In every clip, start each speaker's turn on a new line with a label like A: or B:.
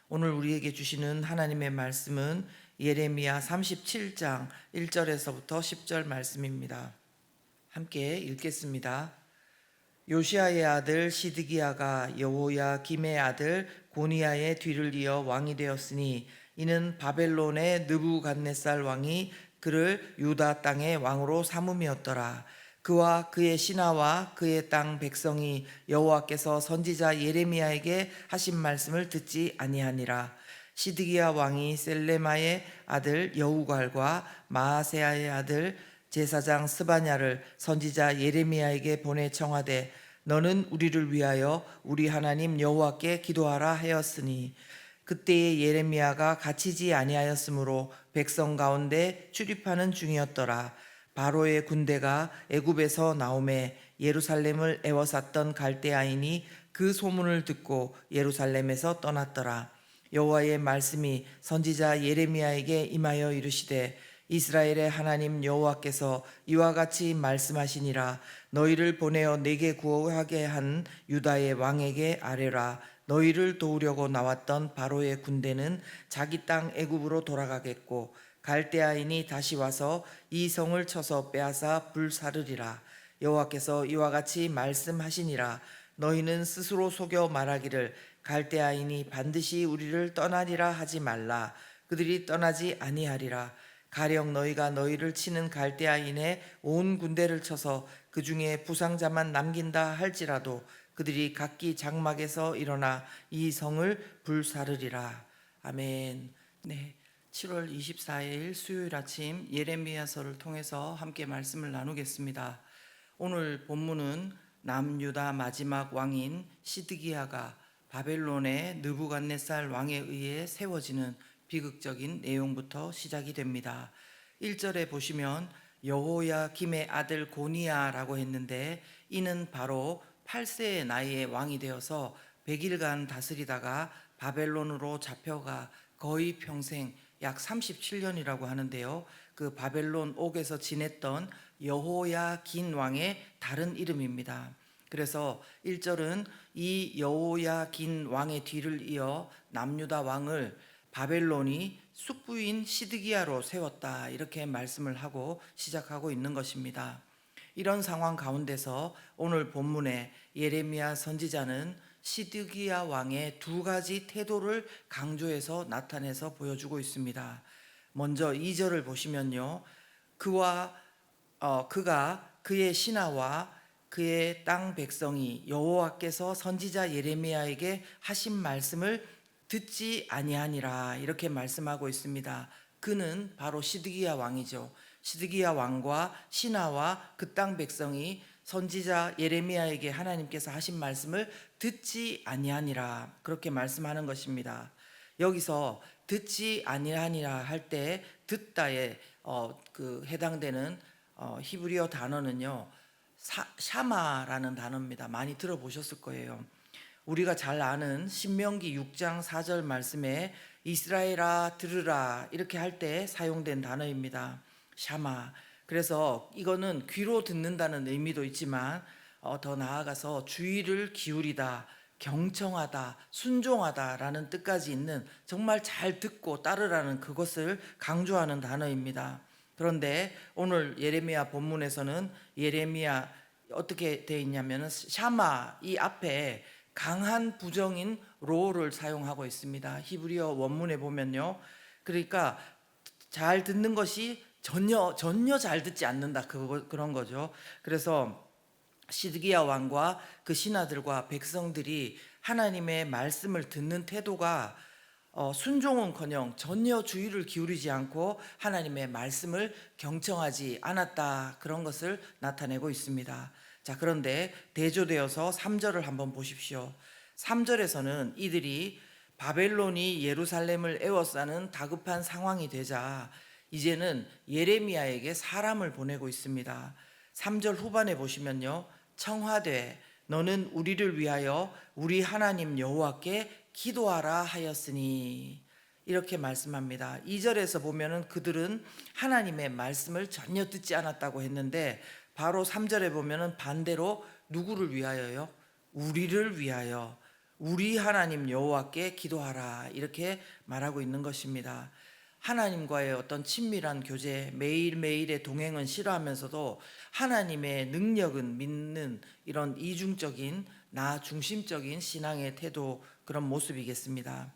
A: 오늘 우리에게 주시는 하나님의 말씀은 예레미야 37장 1절에서부터 10절 말씀입니다. 함께 읽겠습니다. 요시아의 아들 시드기야가 여호야김의 아들 고니야의 뒤를 이어 왕이 되었으니 이는 바벨론의 느부갓네살 왕이 그를 유다 땅의 왕으로 삼음이었더라. 그와 그의 신하와 그의 땅 백성이 여호와께서 선지자 예레미야에게 하신 말씀을 듣지 아니하니라. 시드기야 왕이 셀레마의 아들 여우갈과 마아세야의 아들 제사장 스바냐를 선지자 예레미야에게 보내 청하되 너는 우리를 위하여 우리 하나님 여호와께 기도하라 하였으니 그때에 예레미야가 갇히지 아니하였으므로 백성 가운데 출입하는 중이었더라. 바로의 군대가 애굽에서 나오매 예루살렘을 에워쌌던 갈대아인이 그 소문을 듣고 예루살렘에서 떠났더라. 여호와의 말씀이 선지자 예레미야에게 임하여 이르시되 이스라엘의 하나님 여호와께서 이와 같이 말씀하시니라. 너희를 보내어 내게 구하게 한 유다의 왕에게 아뢰라. 너희를 도우려고 나왔던 바로의 군대는 자기 땅 애굽으로 돌아가겠고 갈대아인이 다시 와서 이 성을 쳐서 빼앗아 불사르리라. 여호와께서 이와 같이 말씀하시니라. 너희는 스스로 속여 말하기를 갈대아인이 반드시 우리를 떠나리라 하지 말라. 그들이 떠나지 아니하리라. 가령 너희가 너희를 치는 갈대아인의 온 군대를 쳐서 그 중에 부상자만 남긴다 할지라도 그들이 각기 장막에서 일어나 이 성을 불사르리라. 아멘. 네, 7월 24일 수요일 아침 예레미야서를 통해서 함께 말씀을 나누겠습니다. 오늘 본문은 남유다 마지막 왕인 시드기야가 바벨론의 느부갓네살 왕에 의해 세워지는 비극적인 내용부터 시작이 됩니다. 1절에 보시면 여호야김의 아들 고니야라고 했는데 이는 바로 8세의 나이에 왕이 되어서 100일간 다스리다가 바벨론으로 잡혀가 거의 평생 약 37년이라고 하는데요. 그 바벨론 옥에서 지냈던 여호야긴 왕의 다른 이름입니다. 그래서 1절은 이 여호야긴 왕의 뒤를 이어 남유다 왕을 바벨론이 숙부인 시드기야로 세웠다, 이렇게 말씀을 하고 시작하고 있는 것입니다. 이런 상황 가운데서 오늘 본문에 예레미야 선지자는 시드기야 왕의 두 가지 태도를 강조해서 나타내서 보여주고 있습니다. 먼저 2절을 보시면요, 그가 그의 신하와 그의 땅 백성이 여호와께서 선지자 예레미야에게 하신 말씀을 듣지 아니하니라, 이렇게 말씀하고 있습니다. 그는 바로 시드기야 왕이죠. 시드기야 왕과 신하와 그 땅 백성이 선지자 예레미야에게 하나님께서 하신 말씀을 듣지 아니하니라, 그렇게 말씀하는 것입니다. 여기서 듣지 아니하니라 할 때 듣다에 해당되는 히브리어 단어는요, 샤마라는 단어입니다. 많이 들어보셨을 거예요. 우리가 잘 아는 신명기 6장 4절 말씀에 이스라엘아 들으라, 이렇게 할 때 사용된 단어입니다. 샤마. 그래서 이거는 귀로 듣는다는 의미도 있지만 더 나아가서 주의를 기울이다, 경청하다, 순종하다라는 뜻까지 있는, 정말 잘 듣고 따르라는 그것을 강조하는 단어입니다. 그런데 오늘 예레미야 본문에서는 예레미야 어떻게 되어 있냐면 샤마 이 앞에 강한 부정인 로를 사용하고 있습니다. 히브리어 원문에 보면요, 그러니까 잘 듣는 것이 전혀 잘 듣지 않는다, 그런 거죠. 그래서 시드기야 왕과 그 신하들과 백성들이 하나님의 말씀을 듣는 태도가 순종은커녕 전혀 주의를 기울이지 않고 하나님의 말씀을 경청하지 않았다, 그런 것을 나타내고 있습니다. 자, 그런데 대조되어서 3절을 한번 보십시오. 3절에서는 이들이 바벨론이 예루살렘을 에워싸는 다급한 상황이 되자 이제는 예레미야에게 사람을 보내고 있습니다. 3절 후반에 보시면요, 청하되 너는 우리를 위하여 우리 하나님 여호와께 기도하라 하였으니, 이렇게 말씀합니다. 2절에서 보면은 그들은 하나님의 말씀을 전혀 듣지 않았다고 했는데 바로 3절에 보면은 반대로 누구를 위하여요? 우리를 위하여, 우리 하나님 여호와께 기도하라 이렇게 말하고 있는 것입니다. 하나님과의 어떤 친밀한 교제, 매일매일의 동행은 싫어하면서도 하나님의 능력은 믿는 이런 이중적인 나 중심적인 신앙의 태도, 그런 모습이겠습니다.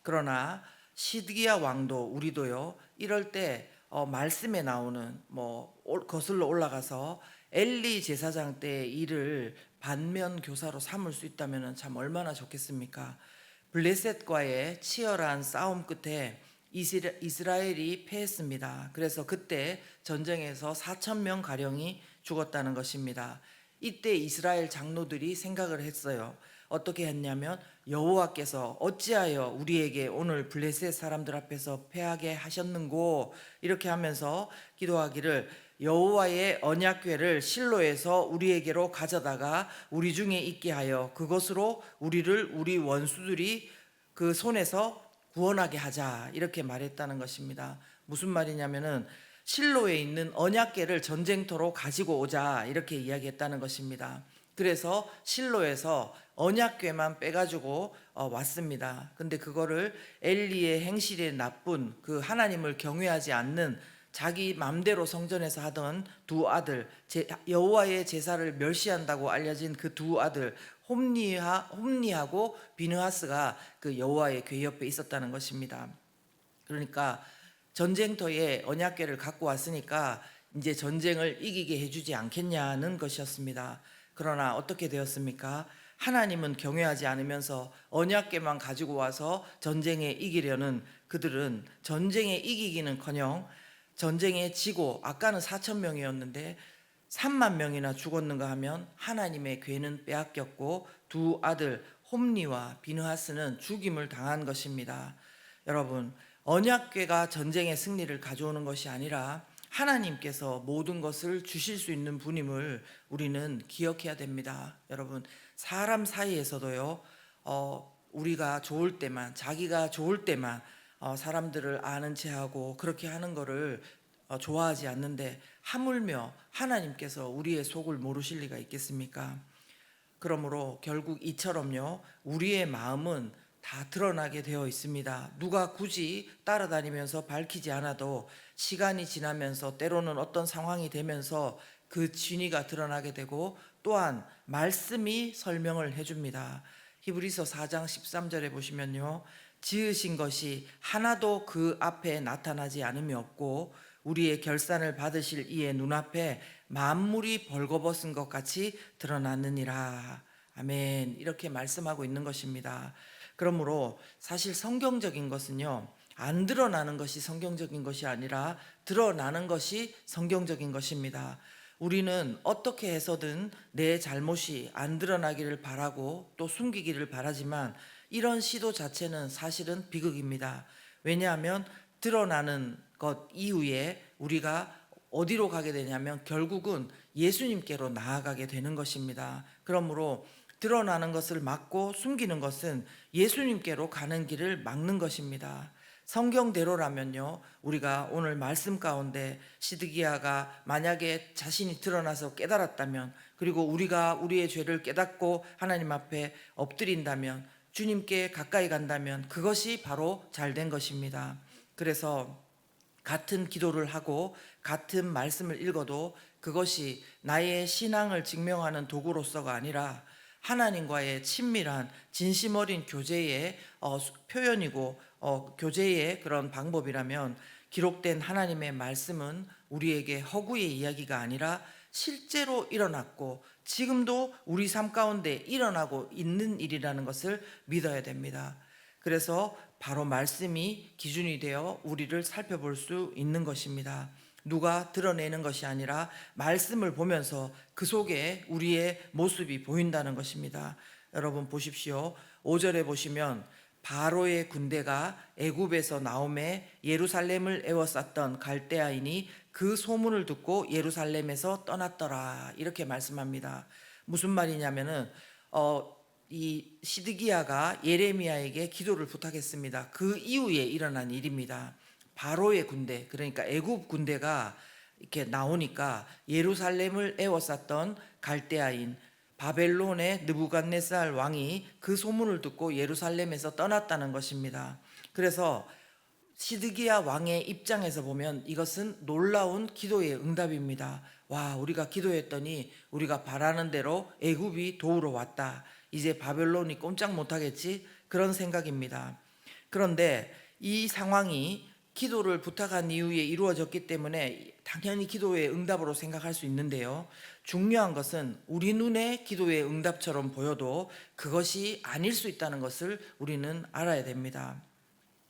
A: 그러나 시드기야 왕도 우리도요, 이럴 때 말씀에 나오는 거슬러 올라가서 엘리 제사장 때의 일을 반면 교사로 삼을 수 있다면 참 얼마나 좋겠습니까? 블레셋과의 치열한 싸움 끝에 이스라엘이 패했습니다. 그래서 그때 전쟁에서 4천 명 가량이 죽었다는 것입니다. 이때 이스라엘 장로들이 생각을 했어요. 어떻게 했냐면, 여호와께서 어찌하여 우리에게 오늘 블레셋 사람들 앞에서 패하게 하셨는고, 이렇게 하면서 기도하기를, 여호와의 언약궤를 실로에서 우리에게로 가져다가 우리 중에 있게 하여 그것으로 우리를 우리 원수들이 그 손에서 구원하게 하자, 이렇게 말했다는 것입니다. 무슨 말이냐면은 실로에 있는 언약궤를 전쟁터로 가지고 오자, 이렇게 이야기했다는 것입니다. 그래서 실로에서 언약궤만 빼가지고 왔습니다. 근데 그거를 엘리의 행실에 나쁜, 그 하나님을 경외하지 않는, 자기 맘대로 성전에서 하던 두 아들, 여호와의 제사를 멸시한다고 알려진 그 두 아들 홈니하고 비느하스가 그 여호와의 궤 옆에 있었다는 것입니다. 그러니까 전쟁터에 언약궤를 갖고 왔으니까 이제 전쟁을 이기게 해주지 않겠냐는 것이었습니다. 그러나 어떻게 되었습니까? 하나님은 경외하지 않으면서 언약궤만 가지고 와서 전쟁에 이기려는 그들은 전쟁에 이기기는커녕 전쟁에 지고, 아까는 4천 명이었는데 3만 명이나 죽었는가 하면 하나님의 궤는 빼앗겼고 두 아들 홈니와 비느하스는 죽임을 당한 것입니다. 여러분, 언약궤가 전쟁의 승리를 가져오는 것이 아니라 하나님께서 모든 것을 주실 수 있는 분임을 우리는 기억해야 됩니다. 여러분, 사람 사이에서도요, 우리가 좋을 때만, 자기가 좋을 때만 사람들을 아는 체하고 그렇게 하는 거를 좋아하지 않는데, 하물며 하나님께서 우리의 속을 모르실 리가 있겠습니까? 그러므로 결국 이처럼요, 우리의 마음은 다 드러나게 되어 있습니다. 누가 굳이 따라다니면서 밝히지 않아도 시간이 지나면서, 때로는 어떤 상황이 되면서 그 진위가 드러나게 되고, 또한 말씀이 설명을 해줍니다. 히브리서 4장 13절에 보시면요, 지으신 것이 하나도 그 앞에 나타나지 않음이 없고 우리의 결산을 받으실 이의 눈앞에 만물이 벌거벗은 것 같이 드러났느니라. 아멘. 이렇게 말씀하고 있는 것입니다. 그러므로 사실 성경적인 것은요, 안 드러나는 것이 성경적인 것이 아니라 드러나는 것이 성경적인 것입니다. 우리는 어떻게 해서든 내 잘못이 안 드러나기를 바라고 또 숨기기를 바라지만, 이런 시도 자체는 사실은 비극입니다. 왜냐하면 드러나는 것 이후에 우리가 어디로 가게 되냐면 결국은 예수님께로 나아가게 되는 것입니다. 그러므로 드러나는 것을 막고 숨기는 것은 예수님께로 가는 길을 막는 것입니다. 성경대로라면요, 우리가 오늘 말씀 가운데 시드기야가 만약에 자신이 드러나서 깨달았다면, 그리고 우리가 우리의 죄를 깨닫고 하나님 앞에 엎드린다면, 주님께 가까이 간다면 그것이 바로 잘된 것입니다. 그래서 같은 기도를 하고 같은 말씀을 읽어도 그것이 나의 신앙을 증명하는 도구로서가 아니라 하나님과의 친밀한 진심 어린 교제의 표현이고 교제의 그런 방법이라면, 기록된 하나님의 말씀은 우리에게 허구의 이야기가 아니라 실제로 일어났고 지금도 우리 삶 가운데 일어나고 있는 일이라는 것을 믿어야 됩니다. 그래서 바로 말씀이 기준이 되어 우리를 살펴볼 수 있는 것입니다. 누가 드러내는 것이 아니라 말씀을 보면서 그 속에 우리의 모습이 보인다는 것입니다. 여러분 보십시오. 5절에 보시면 바로의 군대가 애굽에서 나오매 예루살렘을 에워쌌던 갈대아인이 그 소문을 듣고 예루살렘에서 떠났더라, 이렇게 말씀합니다. 무슨 말이냐면은 이 시드기야가 예레미야에게 기도를 부탁했습니다. 그 이후에 일어난 일입니다. 바로의 군대, 그러니까 애굽 군대가 이렇게 나오니까 예루살렘을 에워쌌던 갈대아인 바벨론의 느부갓네살 왕이 그 소문을 듣고 예루살렘에서 떠났다는 것입니다. 그래서 시드기야 왕의 입장에서 보면 이것은 놀라운 기도의 응답입니다. 와, 우리가 기도했더니 우리가 바라는 대로 애굽이 도우러 왔다. 이제 바벨론이 꼼짝 못하겠지? 그런 생각입니다. 그런데 이 상황이 기도를 부탁한 이후에 이루어졌기 때문에 당연히 기도의 응답으로 생각할 수 있는데요. 중요한 것은 우리 눈에 기도의 응답처럼 보여도 그것이 아닐 수 있다는 것을 우리는 알아야 됩니다.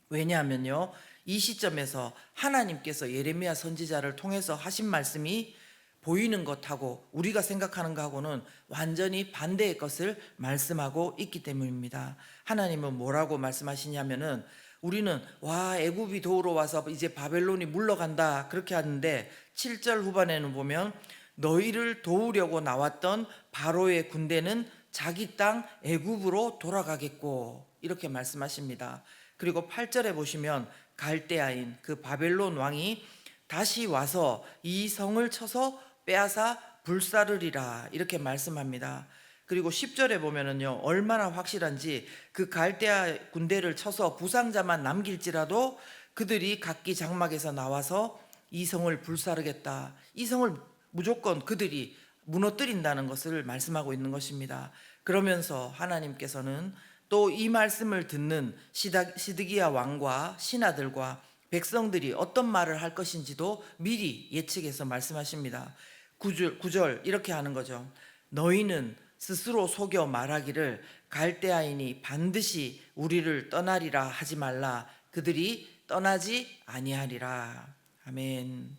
A: 왜냐하면요, 이 시점에서 하나님께서 예레미야 선지자를 통해서 하신 말씀이 보이는 것하고 우리가 생각하는 것하고는 완전히 반대의 것을 말씀하고 있기 때문입니다. 하나님은 뭐라고 말씀하시냐면은 우리는 와, 애굽이 도우러 와서 이제 바벨론이 물러간다 그렇게 하는데 7절 후반에는 보면 너희를 도우려고 나왔던 바로의 군대는 자기 땅 애굽으로 돌아가겠고 이렇게 말씀하십니다. 그리고 8절에 보시면 갈대아인 그 바벨론 왕이 다시 와서 이 성을 쳐서 빼앗아 불사르리라 이렇게 말씀합니다. 그리고 10절에 보면은요, 얼마나 확실한지 그 갈대아 군대를 쳐서 부상자만 남길지라도 그들이 각기 장막에서 나와서 이 성을 불사르겠다, 이 성을 무조건 그들이 무너뜨린다는 것을 말씀하고 있는 것입니다. 그러면서 하나님께서는 또 이 말씀을 듣는 시드기야 왕과 신하들과 백성들이 어떤 말을 할 것인지도 미리 예측해서 말씀하십니다. 9절 이렇게 하는 거죠. 너희는 스스로 속여 말하기를 갈대아인이 반드시 우리를 떠나리라 하지 말라. 그들이 떠나지 아니하리라. 아멘.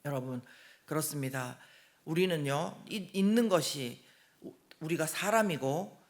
A: 여러분, 그렇습니다. 우리는요, 있는 것이 우리가 사람이고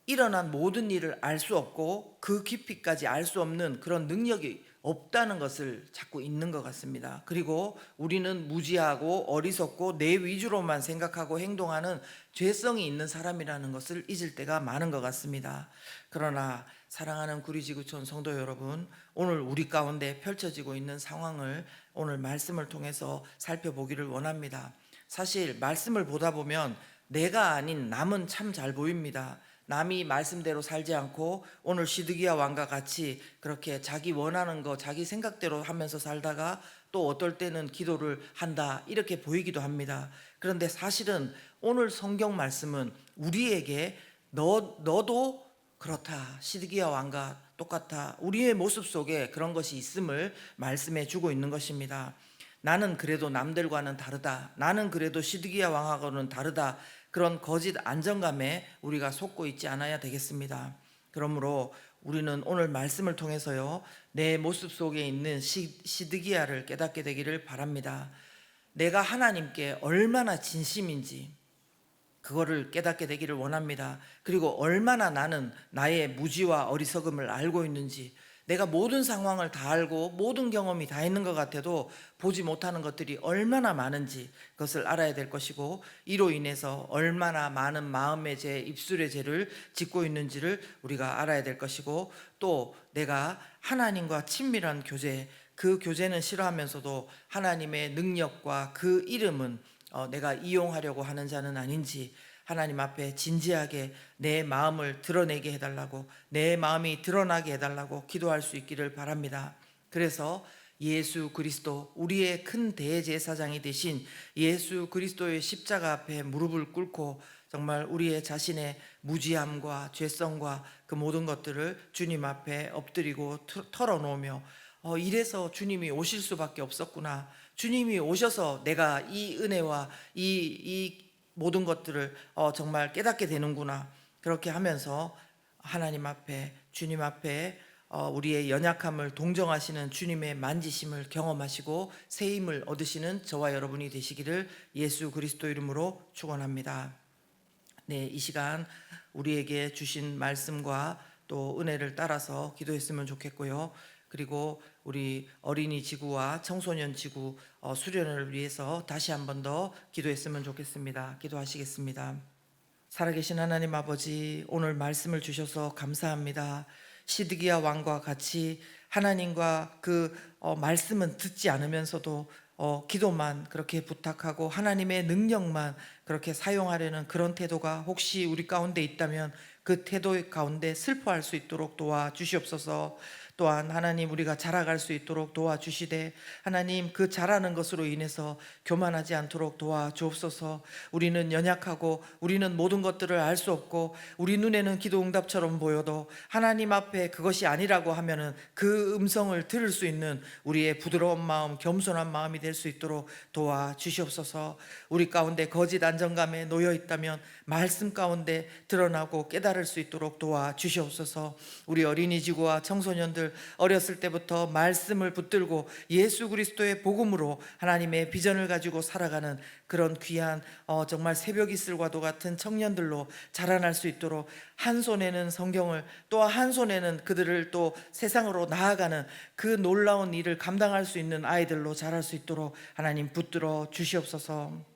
A: 일어난 모든 일을 알 수 없고 그 깊이까지 알 수 없는 그런 능력이 없다는 것을 자꾸 잊는 것 같습니다. 그리고 우리는 무지하고 어리석고 내 위주로만 생각하고 행동하는 죄성이 있는 사람이라는 것을 잊을 때가 많은 것 같습니다. 그러나 사랑하는 구리지구촌 성도 여러분, 오늘 우리 가운데 펼쳐지고 있는 상황을 오늘 말씀을 통해서 살펴보기를 원합니다. 사실 말씀을 보다 보면 내가 아닌 남은 참 잘 보입니다. 남이 말씀대로 살지 않고 오늘 시드기야 왕과 같이 그렇게 자기 원하는 거 자기 생각대로 하면서 살다가 또 어떨 때는 기도를 한다 이렇게 보이기도 합니다. 그런데 사실은 오늘 성경 말씀은 우리에게 너도 그렇다, 시드기야 왕과 똑같아, 우리의 모습 속에 그런 것이 있음을 말씀해 주고 있는 것입니다. 나는 그래도 남들과는 다르다, 나는 그래도 시드기야 왕하고는 다르다, 그런 거짓 안정감에 우리가 속고 있지 않아야 되겠습니다. 그러므로 우리는 오늘 말씀을 통해서요, 내 모습 속에 있는 시드기야를 깨닫게 되기를 바랍니다. 내가 하나님께 얼마나 진심인지 그거를 깨닫게 되기를 원합니다. 그리고 얼마나 나는 나의 무지와 어리석음을 알고 있는지, 내가 모든 상황을 다 알고 모든 경험이 다 있는 것 같아도 보지 못하는 것들이 얼마나 많은지 그것을 알아야 될 것이고, 이로 인해서 얼마나 많은 마음의 죄, 입술의 죄를 짓고 있는지를 우리가 알아야 될 것이고, 또 내가 하나님과 친밀한 교제, 그 교제는 싫어하면서도 하나님의 능력과 그 이름은 내가 이용하려고 하는 자는 아닌지 하나님 앞에 진지하게 내 마음을 드러내게 해달라고, 내 마음이 드러나게 해달라고 기도할 수 있기를 바랍니다. 그래서 예수 그리스도, 우리의 큰 대제사장이 되신 예수 그리스도의 십자가 앞에 무릎을 꿇고 정말 우리의 자신의 무지함과 죄성과 그 모든 것들을 주님 앞에 엎드리고 털어놓으며 이래서 주님이 오실 수밖에 없었구나, 주님이 오셔서 내가 이 은혜와 이 모든 것들을 정말 깨닫게 되는구나, 그렇게 하면서 하나님 앞에, 주님 앞에 우리의 연약함을 동정하시는 주님의 만지심을 경험하시고 새 힘을 얻으시는 저와 여러분이 되시기를 예수 그리스도 이름으로 축원합니다. 네, 이 시간 우리에게 주신 말씀과 또 은혜를 따라서 기도했으면 좋겠고요. 그리고 우리 어린이 지구와 청소년 지구 수련을 위해서 다시 한 번 더 기도했으면 좋겠습니다. 기도하시겠습니다. 살아계신 하나님 아버지, 오늘 말씀을 주셔서 감사합니다. 시드기야 왕과 같이 하나님과 그 말씀은 듣지 않으면서도 기도만 그렇게 부탁하고 하나님의 능력만 그렇게 사용하려는 그런 태도가 혹시 우리 가운데 있다면 그 태도 가운데 슬퍼할 수 있도록 도와주시옵소서. 또한 하나님, 우리가 자라갈 수 있도록 도와주시되 하나님, 그 자라는 것으로 인해서 교만하지 않도록 도와주옵소서. 우리는 연약하고 우리는 모든 것들을 알 수 없고 우리 눈에는 기도 응답처럼 보여도 하나님 앞에 그것이 아니라고 하면은 그 음성을 들을 수 있는 우리의 부드러운 마음, 겸손한 마음이 될 수 있도록 도와주시옵소서. 우리 가운데 거짓 안정감에 놓여 있다면 말씀 가운데 드러나고 깨달을 수 있도록 도와주시옵소서. 우리 어린이지구와 청소년들 어렸을 때부터 말씀을 붙들고 예수 그리스도의 복음으로 하나님의 비전을 가지고 살아가는 그런 귀한 정말 새벽 이슬과도 같은 청년들로 자라날 수 있도록, 한 손에는 성경을 또 한 손에는 그들을 또 세상으로 나아가는 그 놀라운 일을 감당할 수 있는 아이들로 자랄 수 있도록 하나님 붙들어 주시옵소서.